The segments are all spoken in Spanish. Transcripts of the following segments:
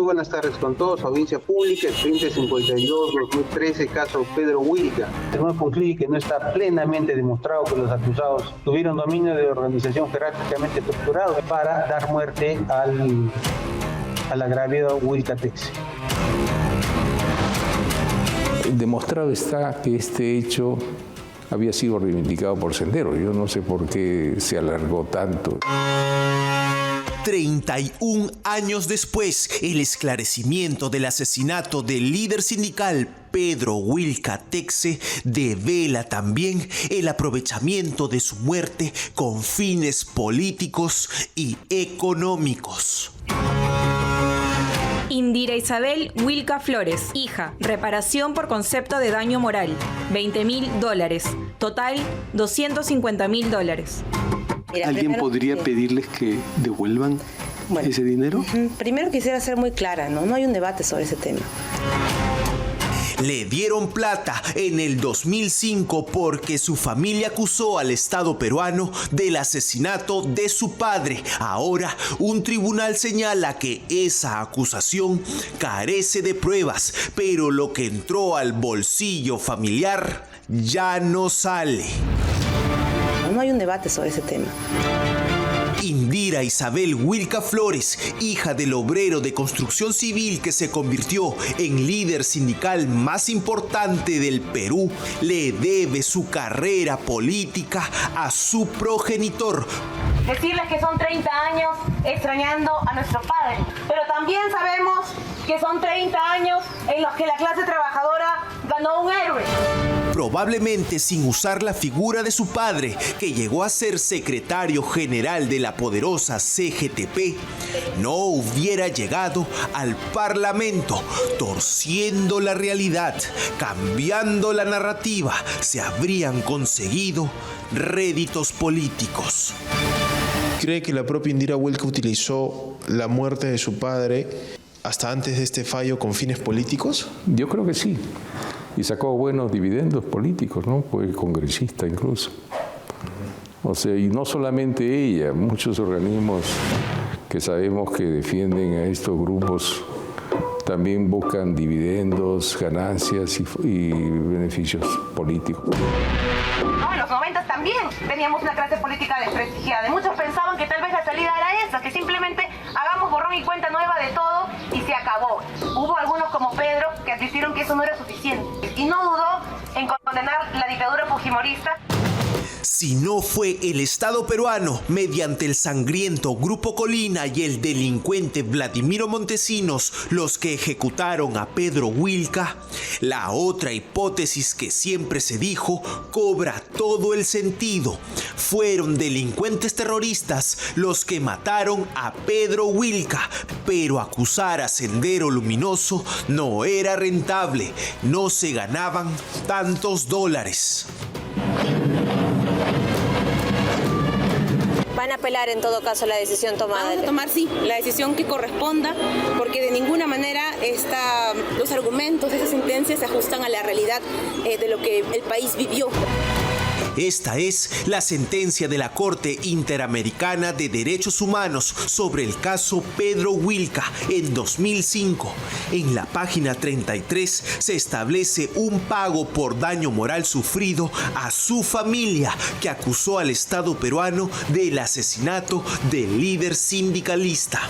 buenas tardes con todos. Audiencia pública, expediente 52-2013, caso Pedro Wilca. El tribunal concluye que no está plenamente demostrado que los acusados tuvieron dominio de organización jerárquicamente estructurado para dar muerte al agraviado Wilca Texe. Demostrado está que este hecho había sido reivindicado por Sendero. Yo no sé por qué se alargó tanto. 31 años después, el esclarecimiento del asesinato del líder sindical Pedro Wilca Texe devela también el aprovechamiento de su muerte con fines políticos y económicos. Indira Isabel Wilca Flores, hija, reparación por concepto de daño moral, $20.000, total $250.000. ¿Alguien podría pedirles que devuelvan ese dinero? Primero quisiera ser muy clara, ¿no? No hay un debate sobre ese tema. Le dieron plata en el 2005 porque su familia acusó al Estado peruano del asesinato de su padre. Ahora, un tribunal señala que esa acusación carece de pruebas, pero lo que entró al bolsillo familiar ya no sale. No hay un debate sobre ese tema. Indira Isabel Wilca Flores, hija del obrero de construcción civil que se convirtió en líder sindical más importante del Perú, le debe su carrera política a su progenitor. Decirles que son 30 años extrañando a nuestro padre, pero también sabemos que son 30 años en los que la clase trabajadora ganó un héroe. Probablemente sin usar la figura de su padre, que llegó a ser secretario general de la poderosa CGTP, no hubiera llegado al Parlamento, torciendo la realidad, cambiando la narrativa, se habrían conseguido réditos políticos. ¿Cree que la propia Indira Wilca utilizó la muerte de su padre hasta antes de este fallo con fines políticos? Yo creo que sí. Y sacó buenos dividendos políticos, ¿no? Fue congresista incluso. O sea, y no solamente ella, muchos organismos que sabemos que defienden a estos grupos también buscan dividendos, ganancias y beneficios políticos. No, en los 90 también teníamos una clase política desprestigiada. Muchos pensaban que tal vez la salida era esa, que simplemente hagamos borrón y cuenta nueva de todo y se acabó. Hubo algunos como Pedro que advirtieron que eso no era suficiente y no dudó en condenar la dictadura fujimorista. Si no fue el Estado peruano, mediante el sangriento Grupo Colina y el delincuente Vladimiro Montesinos, los que ejecutaron a Pedro Wilca, la otra hipótesis que siempre se dijo cobra todo el sentido. Fueron delincuentes terroristas los que mataron a Pedro Wilca, pero acusar a Sendero Luminoso no era rentable, no se ganaban tantos dólares. Van a apelar en todo caso la decisión tomada. Vamos a tomar, sí, la decisión que corresponda, porque de ninguna manera los argumentos de esa sentencia se ajustan a la realidad de lo que el país vivió. Esta es la sentencia de la Corte Interamericana de Derechos Humanos sobre el caso Pedro Wilca en 2005. En la página 33 se establece un pago por daño moral sufrido a su familia, que acusó al Estado peruano del asesinato del líder sindicalista.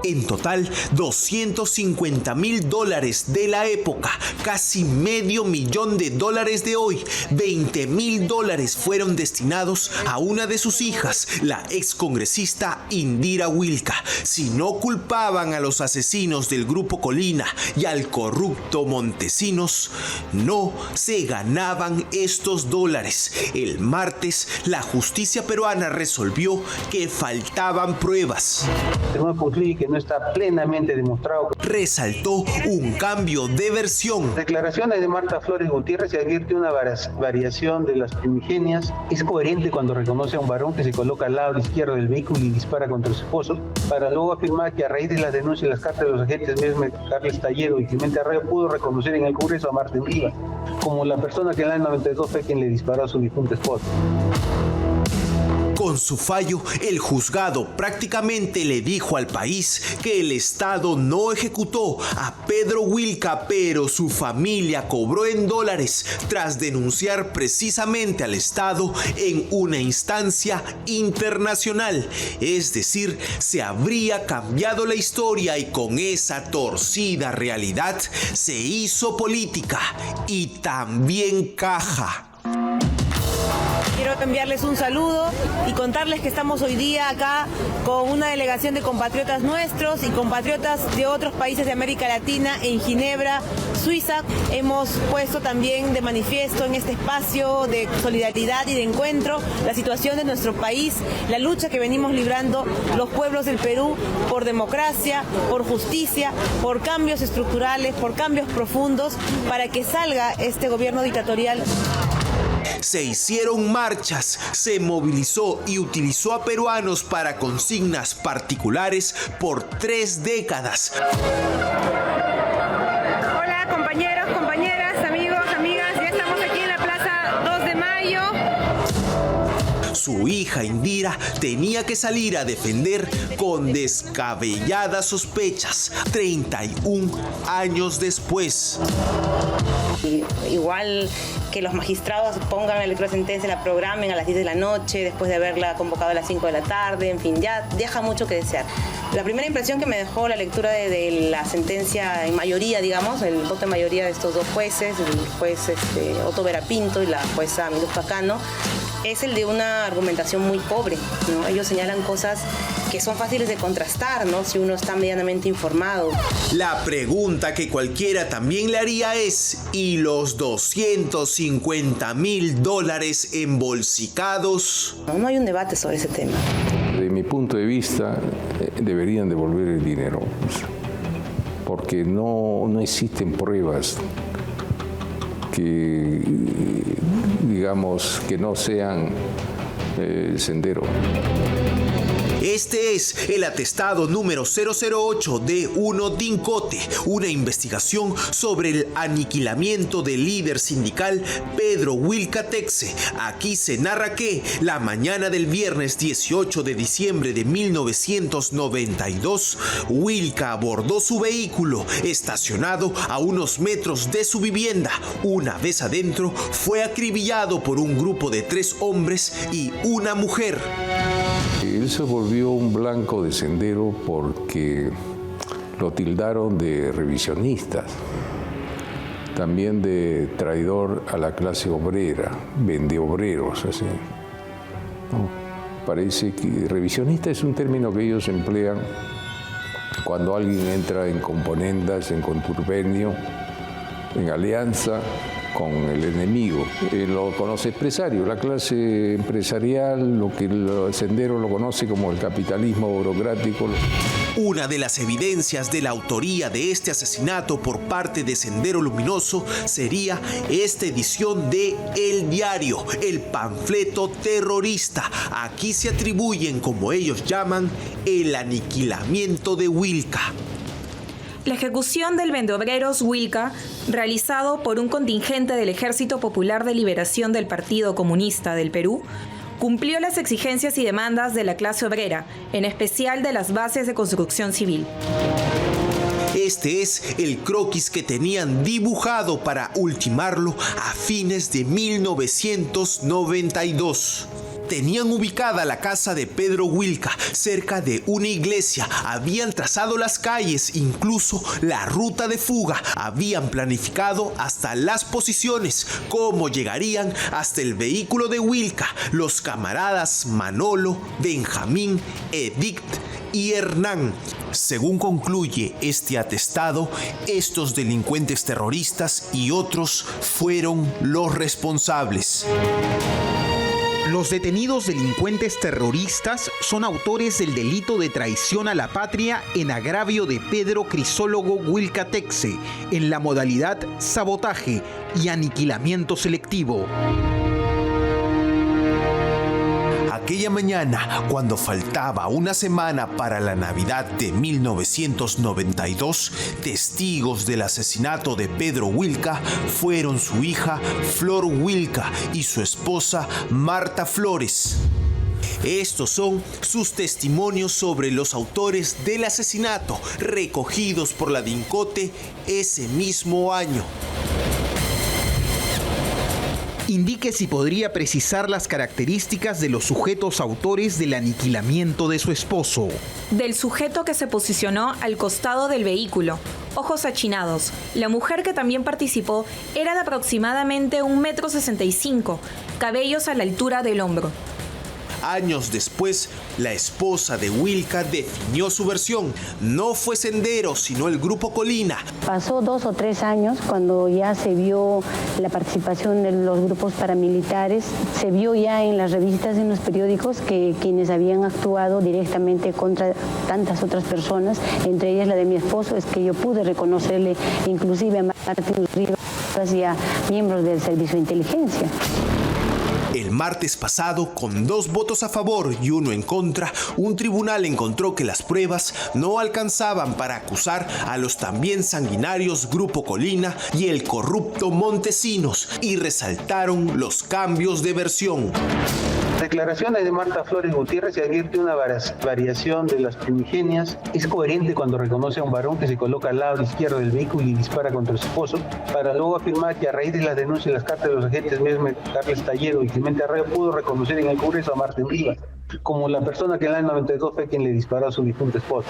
En total, $250.000 de la época, casi $500,000 de hoy. $20.000 fueron destinados a una de sus hijas, la excongresista Indira Wilca. Si no culpaban a los asesinos del Grupo Colina y al corrupto Montesinos, no se ganaban estos dólares. El martes, la justicia peruana resolvió que faltaban pruebas. Tenemos que concluir que no está plenamente demostrado. Resaltó un cambio de versión. Declaraciones de Marta Flores Gutiérrez se advierte una variación de las primigenias. Es coherente cuando reconoce a un varón que se coloca al lado izquierdo del vehículo y dispara contra su esposo, para luego afirmar que a raíz de las denuncias y las cartas de los agentes Mesmer, Carles Tallero y Clemente Arroyo pudo reconocer en el Congreso a Martín Rivas como la persona que en el año 92 fue quien le disparó a su difunta esposa. Con su fallo, el juzgado prácticamente le dijo al país que el Estado no ejecutó a Pedro Wilca, pero su familia cobró en dólares tras denunciar precisamente al Estado en una instancia internacional. Es decir, se habría cambiado la historia y con esa torcida realidad se hizo política y también caja. Quiero enviarles un saludo y contarles que estamos hoy día acá con una delegación de compatriotas nuestros y compatriotas de otros países de América Latina en Ginebra, Suiza. Hemos puesto también de manifiesto en este espacio de solidaridad y de encuentro la situación de nuestro país, la lucha que venimos librando los pueblos del Perú por democracia, por justicia, por cambios estructurales, por cambios profundos, para que salga este gobierno dictatorial. Se hicieron marchas, se movilizó y utilizó a peruanos para consignas particulares por 3 décadas. Hola compañeros, compañeras, amigos, amigas, ya estamos aquí en la Plaza 2 de Mayo. Su hija Indira tenía que salir a defender con descabelladas sospechas 31 años después. Igual que los magistrados pongan la lectura de sentencia, la programen a las 10 de la noche, después de haberla convocado a las 5 de la tarde, en fin, ya deja mucho que desear. La primera impresión que me dejó la lectura de la sentencia en mayoría, digamos, el voto en mayoría de estos dos jueces, el juez Otto Vera Pinto y la jueza Miluzca Cano, es el de una argumentación muy pobre, ¿no? Ellos señalan cosas que son fáciles de contrastar, ¿no? Si uno está medianamente informado. La pregunta que cualquiera también le haría es, ¿y los $250,000 embolsicados? No hay un debate sobre ese tema. De mi punto de vista, deberían devolver el dinero, porque no existen pruebas que, digamos, que no sean Sendero. Este es el atestado número 008 de Uno Dincote, una investigación sobre el aniquilamiento del líder sindical Pedro Wilca Texe. Aquí se narra que la mañana del viernes 18 de diciembre de 1992, Wilca abordó su vehículo estacionado a unos metros de su vivienda. Una vez adentro, fue acribillado por un grupo de 3 hombres y una mujer. Él se volvió un blanco de Sendero porque lo tildaron de revisionista, también de traidor a la clase obrera, vendeobreros, así. ¿No? Parece que revisionista es un término que ellos emplean cuando alguien entra en componendas, en contubernio, en alianza con el enemigo. Lo conoce empresario, la clase empresarial, lo que el Sendero lo conoce como el capitalismo burocrático. Una de las evidencias de la autoría de este asesinato por parte de Sendero Luminoso sería esta edición de El Diario, el panfleto terrorista. Aquí se atribuyen, como ellos llaman, el aniquilamiento de Wilca. La ejecución del vendeobreros Wilca, realizado por un contingente del Ejército Popular de Liberación del Partido Comunista del Perú, cumplió las exigencias y demandas de la clase obrera, en especial de las bases de construcción civil. Este es el croquis que tenían dibujado para ultimarlo a fines de 1992. Tenían ubicada la casa de Pedro Wilca cerca de una iglesia, habían trazado las calles, incluso la ruta de fuga, habían planificado hasta las posiciones, cómo llegarían hasta el vehículo de Wilca, los camaradas Manolo, Benjamín, Edict y Hernán. Según concluye este atestado, estos delincuentes terroristas y otros fueron los responsables. Los detenidos delincuentes terroristas son autores del delito de traición a la patria en agravio de Pedro Crisólogo Wilca Texe, en la modalidad sabotaje y aniquilamiento selectivo. Aquella mañana, cuando faltaba una semana para la Navidad de 1992, testigos del asesinato de Pedro Wilca fueron su hija Flor Wilca y su esposa Marta Flores. Estos son sus testimonios sobre los autores del asesinato recogidos por la DINCOTE ese mismo año. Indique si podría precisar las características de los sujetos autores del aniquilamiento de su esposo. Del sujeto que se posicionó al costado del vehículo, ojos achinados. La mujer que también participó era de aproximadamente 1,65 m, cabellos a la altura del hombro. Años después, la esposa de Wilka definió su versión. No fue Sendero, sino el Grupo Colina. Pasó 2 o 3 años cuando ya se vio la participación de los grupos paramilitares. Se vio ya en las revistas, en los periódicos, que quienes habían actuado directamente contra tantas otras personas, entre ellas la de mi esposo, es que yo pude reconocerle inclusive a Martín Rivas y a miembros del Servicio de Inteligencia. El martes pasado, con 2 votos a favor y 1 en contra, un tribunal encontró que las pruebas no alcanzaban para acusar a los también sanguinarios Grupo Colina y el corrupto Montesinos, y resaltaron los cambios de versión. Declaraciones de Marta Flores Gutiérrez se advierte una variación de las primigenias. Es coherente cuando reconoce a un varón que se coloca al lado izquierdo del vehículo y dispara contra su esposo, para luego afirmar que a raíz de las denuncias y las cartas de los agentes Mesmer, Carles Tallero y Clemente Arreo pudo reconocer en el Congreso a Martín Rivas como la persona que en el año 92 fue quien le disparó a su difunta esposa.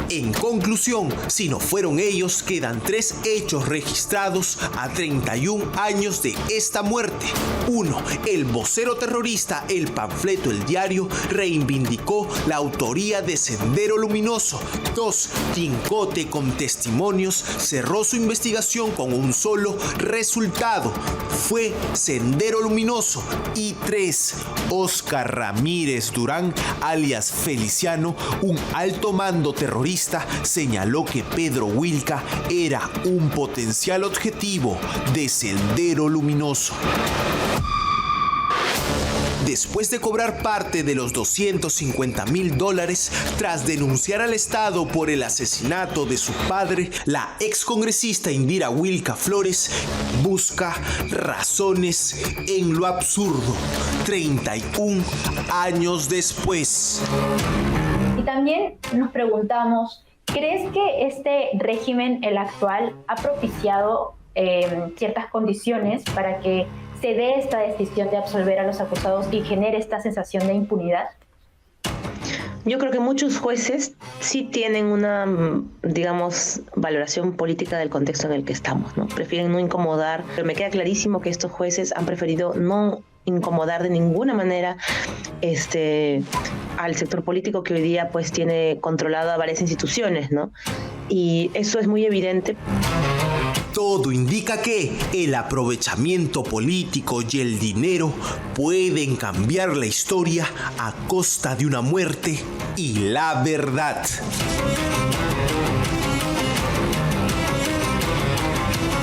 En conclusión, si no fueron ellos, quedan 3 hechos registrados a 31 años de esta muerte. 1. El vocero terrorista El Panfleto El Diario reivindicó la autoría de Sendero Luminoso. 2. DINCOTE, con testimonios, cerró su investigación con un solo resultado: fue Sendero Luminoso. Y 3. Oscar Ramírez Durán, alias Feliciano, un alto mando terrorista, señaló que Pedro Wilka era un potencial objetivo de Sendero Luminoso. Después de cobrar parte de los $250,000 tras denunciar al Estado por el asesinato de su padre, la excongresista Indira Wilka Flores busca razones en lo absurdo 31 años después. Y también nos preguntamos, ¿crees que este régimen, el actual, ha propiciado ciertas condiciones para que se dé esta decisión de absolver a los acusados y genere esta sensación de impunidad? Yo creo que muchos jueces sí tienen una, digamos, valoración política del contexto en el que estamos, ¿no? Prefieren no incomodar, pero me queda clarísimo que estos jueces han preferido no incomodar de ninguna manera al sector político que hoy día pues tiene controlado a varias instituciones, ¿no? Y eso es muy evidente. Todo indica que el aprovechamiento político y el dinero pueden cambiar la historia a costa de una muerte y la verdad.